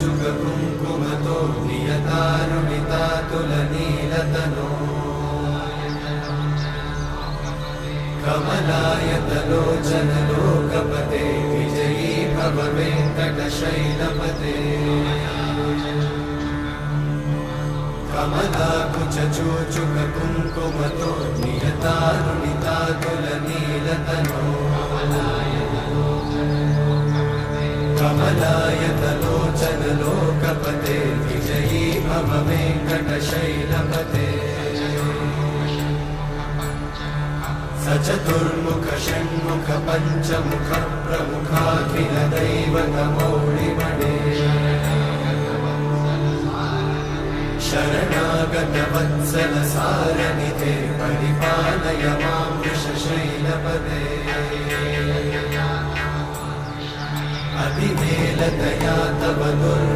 कुङ्कुमतो नियतारुणितातुलनीलतनो कमलायतलोचनलोकपते विजयी भव वेङ्कटशैलपते कमलाकुचूचुककुङ्कुमतो नियतारुणितातुलनीलतनो कमलायतलोचनलोकपते विजयी भव वेङ्कटशैलपते सचतुर्मुख षण्मुख पञ्चमुख प्रमुखाखिल दैवतमौळिमणे शरणागत वत्सल सारनिधे परिपालय मां वृषशैलपदे अतिवेलतया तव